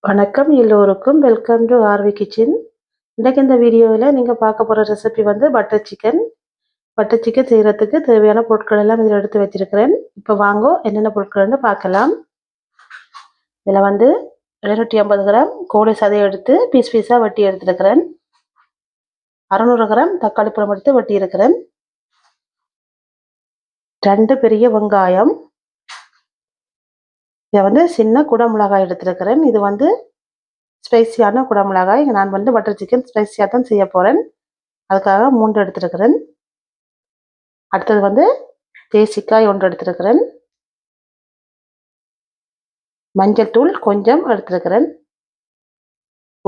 வணக்கம் எல்லோருக்கும் welcome to RV kitchen. இன்றைக்கு இந்த வீடியோவில் நீங்கள் பார்க்க போகிற ரெசிபி வந்து பட்டர் சிக்கன். பட்டர் சிக்கன் செய்கிறதுக்கு தேவையான பொருட்கள் எல்லாம் இதில் எடுத்து வச்சிருக்கிறேன். இப்போ வாங்கோ என்னென்ன பொருட்கள்னு பார்க்கலாம். இதில் வந்து 750 கிராம் கோழி சதையை எடுத்து பீஸ் பீஸாக வெட்டி எடுத்துருக்கிறேன். 600 கிராம் தக்காளி பழம் எடுத்து வெட்டி இருக்கிறேன். 2 பெரிய வெங்காயம். இதை வந்து சின்ன குடமிளகாய் எடுத்துருக்கிறேன். இது வந்து ஸ்பைசியான குடமிளகாய். நான் வந்து பட்டர் சிக்கன் ஸ்பைசியாக தான் செய்ய போகிறேன். அதுக்காக 3 எடுத்துருக்கிறேன். அடுத்தது வந்து தேசிக்காய் 1 எடுத்துருக்கிறேன். மஞ்சள் தூள் கொஞ்சம் எடுத்துருக்கிறேன்.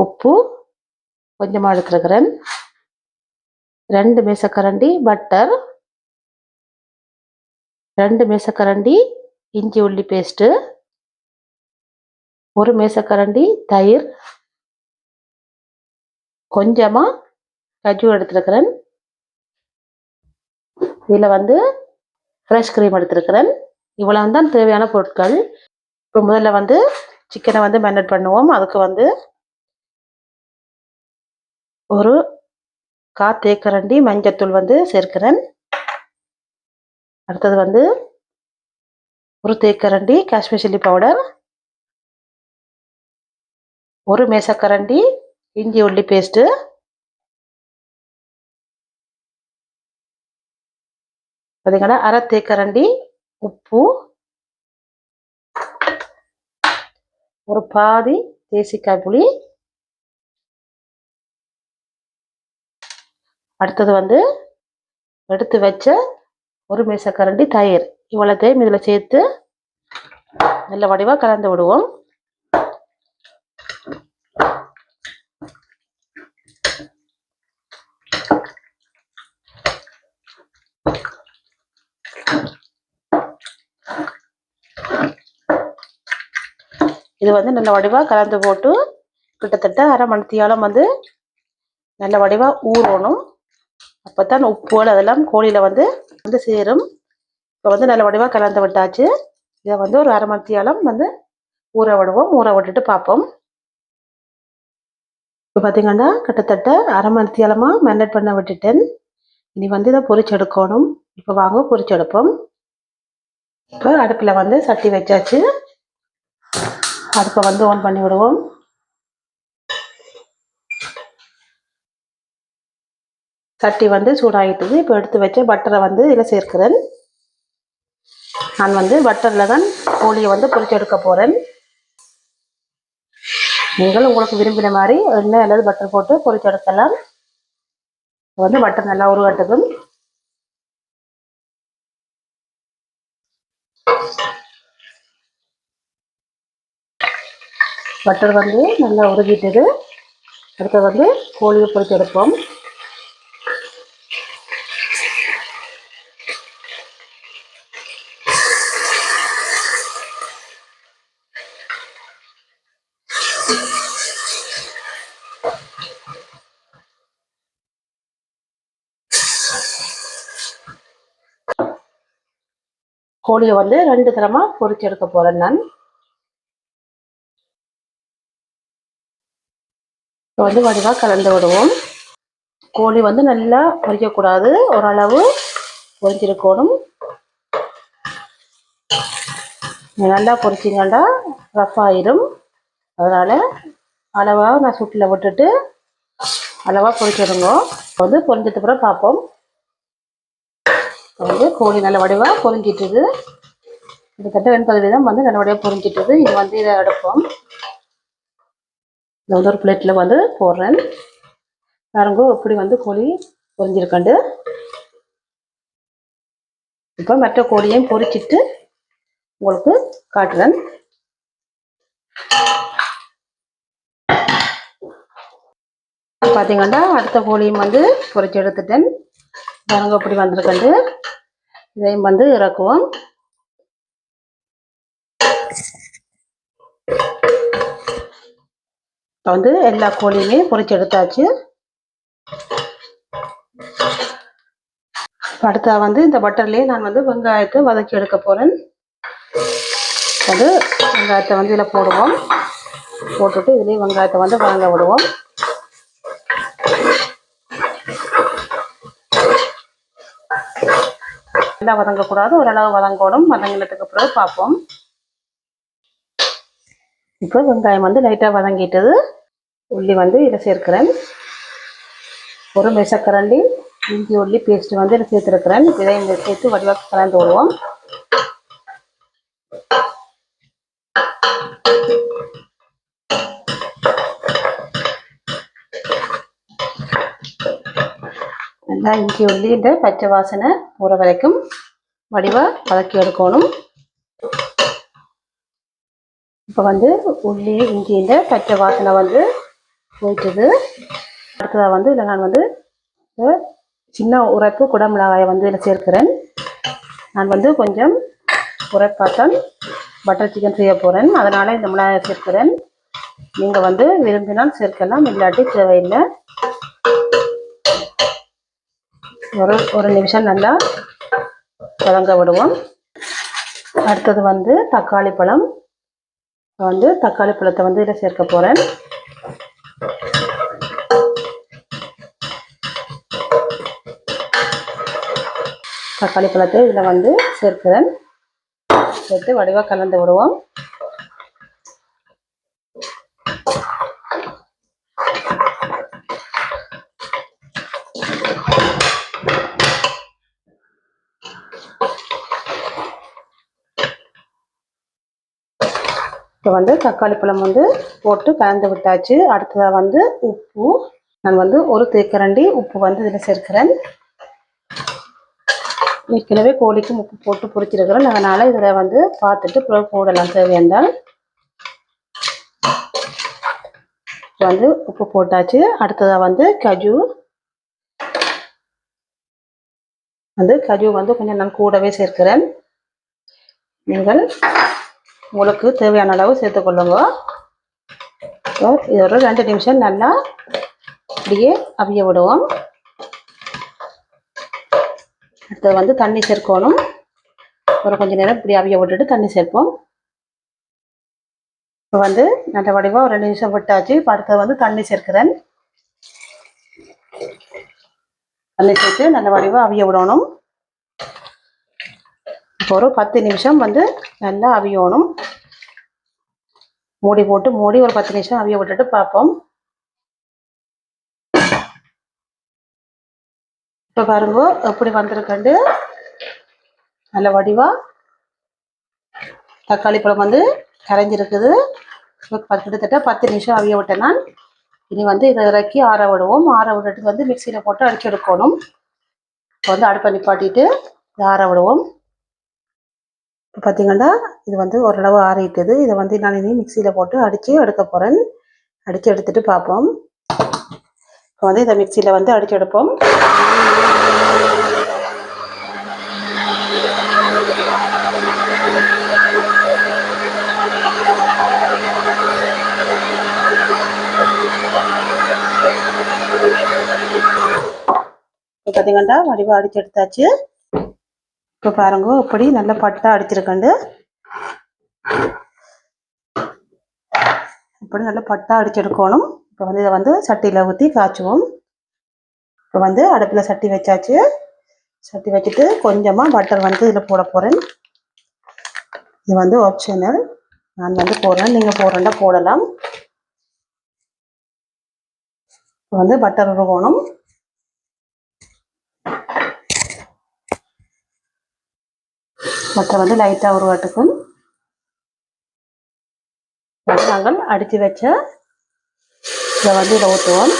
உப்பு கொஞ்சமாக எடுத்துருக்கிறேன். 2 மேசக்கரண்டி பட்டர், 2 மேசக்கரண்டி இஞ்சி உள்ளி பேஸ்ட்டு, 1 மேசக்கரண்டி தயிர், கொஞ்சமாக கஜு எடுத்துருக்கிறேன். இதில் வந்து ஃப்ரெஷ் க்ரீம் எடுத்துருக்கிறேன். இவ்வளோ தான் தேவையான பொருட்கள். இப்போ முதல்ல வந்து சிக்கனை வந்து மேரினேட் பண்ணுவோம். அதுக்கு வந்து ஒரு 1/4 தேக்கரண்டி மஞ்சத்தூள் வந்து சேர்க்கிறேன். அடுத்தது வந்து 1 தேக்கரண்டி காஷ்மீர் சில்லி பவுடர், 1 மேசக்கரண்டி இஞ்சி உள்ளி பேஸ்ட்டு, பார்த்தீங்கன்னா 1/2 தேக்கரண்டி உப்பு, ஒரு பாதி தேசிக்காய் புளி. அடுத்தது வந்து எடுத்து வச்ச 1 மேசக்கரண்டி தயிர். இவ்வளோத்தையும் இதில் சேர்த்து நல்ல வடிவாக கலந்து விடுவோம். இது வந்து நல்ல வடிவாக கலந்து போட்டு கிட்டத்தட்ட 1/2 மணித்தியாலம் வந்து நல்ல வடிவாக ஊறணும். அப்போ தான் உப்புகள் அதெல்லாம் கோழியில் வந்து சேரும். இப்போ வந்து நல்ல வடிவாக கலந்து விட்டாச்சு. இதை வந்து ஒரு 1/2 மணித்தியாலம் வந்து ஊற விடுவோம். ஊற விட்டுட்டு பார்ப்போம். இப்போ பார்த்தீங்கன்னா கிட்டத்தட்ட 1/2 மணித்தியாலமாக மேரினேட் பண்ண விட்டுட்டேன். இனி வந்து இதை பொரிச்செடுக்கணும். இப்போ வாங்க பொரிச்செடுப்போம். இப்போ அடுப்பில் வந்து சட்டி வச்சாச்சு. அடுப்பை வந்து ஆன் பண்ணி விடுவோம். சட்டி வந்து சூடாகிட்டுது. இப்போ எடுத்து வச்ச பட்டரை வந்து இதில் சேர்க்கிறேன். நான் வந்து பட்டரில் தான் கோழியை வந்து பொரிச்செடுக்க போகிறேன். நீங்கள் உங்களுக்கு விரும்பின மாதிரி எண்ணெய் அல்லது பட்டர் போட்டு பொரிச்செடுக்கலாம். வந்து பட்டர் நல்லா உருகட்டும். பட்டர் வந்து நல்லா உருகிட்டது. அடுத்து வந்து கோழியை பொரிச்செடுப்போம். கோழியை வந்து 2 தரமாக பொரிச்செடுக்க போகிறேன் நான். இப்போ வந்து வடிவாக கலந்து விடுவோம். கோழி வந்து நல்லா பொரிக்கக்கூடாது, ஓரளவு பொரிச்சிருக்கணும். நல்லா பொரிச்சிங்கன்னா ரஃப் ஆயிடும். அதனால் அளவாக நான் சுட்டில் விட்டுட்டு அளவாக பொரிச்சிடுங்க. வந்து பொரிஞ்சதுக்கு அப்புறம் பார்ப்போம். வந்து கோழி நல்ல வடிவாக பொரிஞ்சிட்டுது. கிட்டத்தட்ட 80% வந்து நல்ல வடிவாக பொரிஞ்சிட்டுது. இது வந்து இதை எடுப்போம். இதை வந்து ஒரு பிளேட்டில் வந்து போடுறேன். பாருங்க எப்படி வந்து கோழி பொரிஞ்சிருக்கண்டு. இப்போ மற்ற கோழியையும் பொரிச்சிட்டு உங்களுக்கு காட்டுறேன். பார்த்தீங்கன்னா அடுத்த கோழியும் வந்து பொரிச்சு எடுத்துட்டேன். பாருங்க எப்படி வந்திருக்கண்டு. இதையும் வந்து இறக்குவோம். இப்போ வந்து எல்லா கோழியுமே பொரிச்சு எடுத்தாச்சு. அடுத்தா வந்து இந்த பட்டர்லேயே நான் வந்து வெங்காயத்தை வதக்கி எடுக்க போகிறேன். அது வெங்காயத்தை வந்து இதில் போடுவோம். போட்டுட்டு இதுலேயும் வெங்காயத்தை வந்து வதங்க விடுவோம். நல்லா வதங்கக்கூடாது, ஓரளவு வதங்கணும். வதங்கினதுக்கு பிறகு பார்ப்போம். இப்போ வெங்காயம் வந்து லைட்டாக வதங்கிட்டது. உள்ளி வந்து இதை சேர்க்கிறேன். ஒரு மெசக்கரண்டி இஞ்சி உள்ளி பேஸ்ட் வந்து இதை சேர்த்துருக்கிறேன். இதையும் சேர்த்து வடிவாக கலந்து விடுவோம். நல்லா இஞ்சி உள்ளி இந்த பச்சை வாசனை போகிற வரைக்கும் வடிவாக வதக்கி எடுக்கணும். இப்போ வந்து உள்ளி இஞ்சியில் பச்சை வாசனை வந்து போயிட்டுது. அடுத்ததாக வந்து இதில் நான் வந்து சின்ன உரைப்பு குடமிளகாயை வந்து இதில் சேர்க்கிறேன். நான் வந்து கொஞ்சம் உரைப்பாத்தான் பட்டர் சிக்கன் செய்ய போகிறேன், அதனால் இந்த மிளகாயை சேர்க்கிறேன். நீங்கள் வந்து விரும்பினால் சேர்க்கலாம், இல்லாட்டி தேவையில்லை. ஒரு நிமிஷம் நல்லா வதங்க விடுவோம். அடுத்தது வந்து தக்காளி பழம். வந்து தக்காளி பழத்தை வந்து இதில் சேர்க்க போகிறேன். தக்காளி பழத்தை இதில் வந்து சேர்க்கிறேன். சேர்த்து வடிவாக கலந்து விடுவோம். இப்போ வந்து தக்காளி பழம் வந்து போட்டு கலந்து விட்டாச்சு. அடுத்ததாக வந்து உப்பு. நான் வந்து ஒரு தேக்கரண்டி உப்பு வந்து இதில் சேர்க்கிறேன். ஏற்கனவே கோழிக்கும் உப்பு போட்டு பொரிச்சிருக்கிறேன், அதனால் இதில் வந்து பார்த்துட்டு பிறகு போடலாம் தேவையானால். வந்து உப்பு போட்டாச்சு. அடுத்ததாக வந்து கஜு வந்து கொஞ்சம் நான் கூடவே சேர்க்கிறேன். நீங்கள் உங்களுக்கு தேவையான அளவு சேர்த்துக்கொள்ளுங்க. இது ஒரு 2 நிமிஷம் நல்லா அப்படியே அவிய விடுவோம். அடுத்தது வந்து தண்ணி சேர்க்கணும். ஒரு கொஞ்சம் நேரம் இப்படி அவிய விட்டுட்டு தண்ணி சேர்ப்போம். இப்போ வந்து நல்ல வடிவாக ஒரு 2 நிமிஷம் விட்டாச்சு. இப்போ அடுத்தது வந்து தண்ணி சேர்க்கிறேன். தண்ணி சேர்த்து நல்ல வடிவாக அவிய விடணும். இப்போ ஒரு 10 நிமிஷம் வந்து நல்லா அவியணும். மூடி போட்டு மூடி ஒரு 10 நிமிஷம் அவிய விட்டுட்டு பார்ப்போம். இப்போ பாருங்க எப்படி வந்திருக்கண்டு. நல்ல வடிவா தக்காளி பழம் வந்து கரைஞ்சிருக்குது. கிட்டத்தட்ட 10 நிமிஷம் அவிய விட்டேன் நான். இனி வந்து இதை இறக்கி ஆற விடுவோம். ஆற விட்டுட்டு வந்து மிக்சியில் போட்டு அடிச்சு எடுக்கணும். இப்போ வந்து அடுப்பை நிப்பாட்டிட்டு இதை ஆற விடுவோம். இப்போ பார்த்தீங்கன்னா இது வந்து ஓரளவு ஆறிட்டுது. இதை வந்து நான் இனி மிக்சியில் போட்டு அடித்து எடுக்க போகிறேன். அடித்து எடுத்துட்டு பார்ப்போம். இப்போ வந்து இதை மிக்சியில் வந்து அடித்து எடுப்போம். இப்போ பார்த்தீங்கன்னா வடிவாக அடித்து எடுத்தாச்சு. இப்போ பாருங்க இப்படி நல்ல பட்டா அடிச்சிருக்கண்டு. இப்படி நல்ல பட்டா அடிச்சு எடுக்கணும். இப்போ வந்து இதை வந்து சட்டியில் ஊற்றி காய்ச்சுவோம். இப்போ வந்து அடுப்பில் சட்டி வச்சாச்சு. சட்டி வச்சுட்டு கொஞ்சமாக பட்டர் வந்து இதில் போட போகிறேன். இது வந்து ஆப்ஷனல், நான் வந்து போடுறேன், நீங்கள் போடுறேன்னா போடலாம். இப்போ வந்து பட்டர் உருகணும். பட்டர் வந்து லைட்டாக உருவாட்டுக்கும் நாங்கள் அடித்து வச்ச இதை வந்து இதை ஊற்றுவோம்.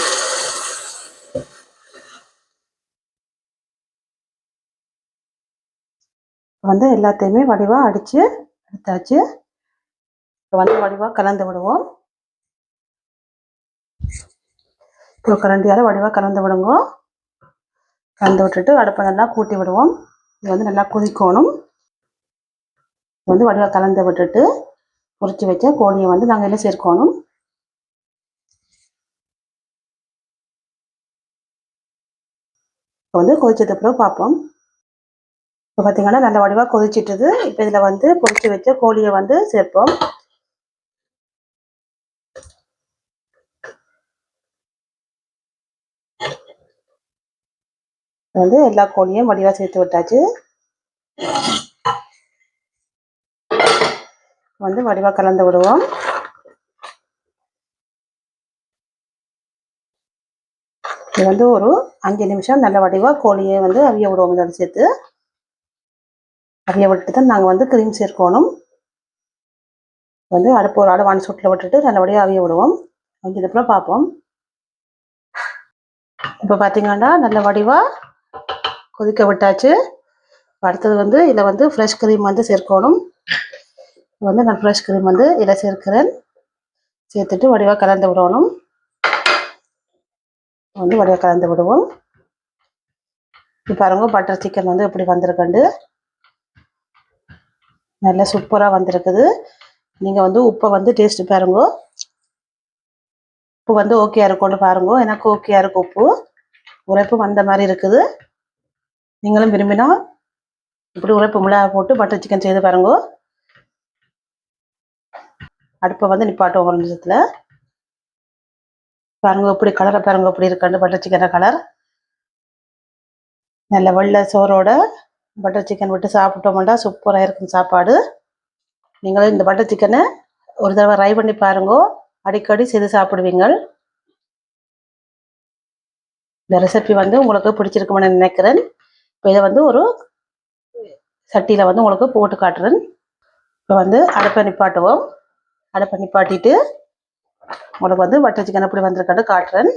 வந்து எல்லாத்தையுமே வடிவாக அடித்து எடுத்தாச்சு. இப்போ வந்து வடிவாக கலந்து விடுவோம். இப்போ கரண்டியால் வடிவாக கலந்து விடுங்க. கலந்து விட்டுட்டு அடுப்பை நல்லா கூட்டி விடுவோம். இது வந்து நல்லா கொதிக்கணும். வந்து வடிவாக கலந்து விட்டுட்டு பொரிச்சு வச்ச கோழியை வந்து நாங்கள் எல்லாம் சேர்க்கணும். இப்போ வந்து கொதிச்சது அப்புறம் பார்ப்போம். இப்போ பார்த்தீங்கன்னா நல்ல வடிவாக கொதிச்சிட்டுது. இப்போ இதில் வந்து பொரிச்சு வச்ச கோழியை வந்து சேர்ப்போம். வந்து எல்லா கோழியும் வடிவாக சேர்த்து விட்டாச்சு. வந்து வடிவாக கலந்து விடுவோம். இது வந்து ஒரு 5 நிமிஷம் நல்ல வடிவாக கோழியை வந்து அவிய விடுவோம். இதோட சேர்த்து அவிய விட்டு தான் நாங்கள் வந்து க்ரீம் சேர்க்கணும். வந்து அடுப்பு ஒரு அளவான சூட்டில் விட்டுட்டு நல்லபடியாக அவிய விடுவோம். வந்து இதுக்கப்புறம் பார்ப்போம். இப்போ பார்த்தீங்கன்னா நல்ல வடிவாக கொதிக்க விட்டாச்சு. அடுத்தது வந்து இதில் வந்து ஃப்ரெஷ் க்ரீம் வந்து சேர்க்கணும். வந்து நான் ஃப்ரெஷ் க்ரீம் வந்து இதில் சேர்க்கிறேன். சேர்த்துட்டு வடிவாக கலந்து விடணும். வந்து வடிவாக கலந்து விடுவோம். இப்போ பாருங்க பட்டர் சிக்கன் வந்து எப்படி வந்திருக்குண்டு நல்லா சூப்பராக வந்திருக்குது. நீங்கள் வந்து உப்பை வந்து டேஸ்ட்டு பாருங்க. உப்பு வந்து ஓகேயா இருக்கும்னு பாருங்க. எனக்கு ஓகேயா இருக்கு. உப்பு உரைப்பு வந்த மாதிரி இருக்குது. நீங்களும் விரும்பினா இப்படி உரைப்பு மிளகா போட்டு பட்டர் சிக்கன் செய்து பாருங்க. அடுப்பை வந்து நிப்பாட்டும் ஒரு நிமிஷத்தில். பாருங்க எப்படி கலரை பாருங்க எப்படி இருக்குன்னு பட்டர் சிக்கன் கலர். நல்ல வெள்ளை சோறோட பட்டர் சிக்கன் விட்டு சாப்பிட்டோம்னா சூப்பராக இருக்கும் சாப்பாடு. நீங்களும் இந்த பட்டர் சிக்கனை ஒரு தடவை ட்ரை பண்ணி பாருங்க. அடிக்கடி செய்து சாப்பிடுவீங்க. இந்த ரெசிபி வந்து உங்களுக்கு பிடிச்சிருக்குமென்னு நினைக்கிறேன். இப்போ இதை வந்து ஒரு சட்டியில் வந்து உங்களுக்கு போட்டு காட்டுறேன். இப்போ வந்து அடுப்பை நிப்பாட்டுவோம். அடுப்பை நிப்பாட்டிட்டு உங்களுக்கு வந்து பட்டர் சிக்கன் எப்படி வந்திருக்கான்னு காட்டுறேன்.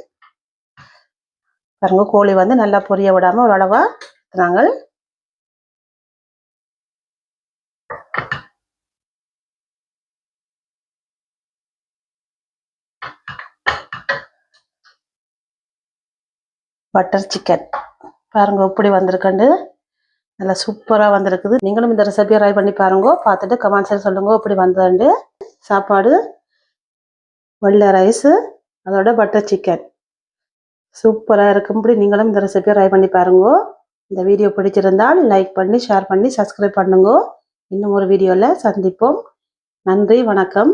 பாருங்க கோழி வந்து நல்லா பொரிய விடாமல் ஒரு அளவாக நாங்கள் பட்டர் சிக்கன் பாருங்க எப்படி வந்திருக்குண்டு நல்லா சூப்பராக வந்திருக்குது. நீங்களும் இந்த ரெசிபியை ட்ரை பண்ணி பாருங்க. பார்த்துட்டு கமெண்ட்ஸில் சொல்லுங்க எப்படி வந்ததுண்டு. சாப்பாடு வெள்ளை ரைஸு அதோட பட்டர் சிக்கன் சூப்பராக இருக்கும்படி நீங்களும் இந்த ரெசிபியை ட்ரை பண்ணி பாருங்க. இந்த வீடியோ பிடிச்சிருந்தால் லைக் பண்ணி ஷேர் பண்ணி சப்ஸ்கிரைப் பண்ணுங்க. இன்னும் ஒரு வீடியோவில் சந்திப்போம். நன்றி, வணக்கம்.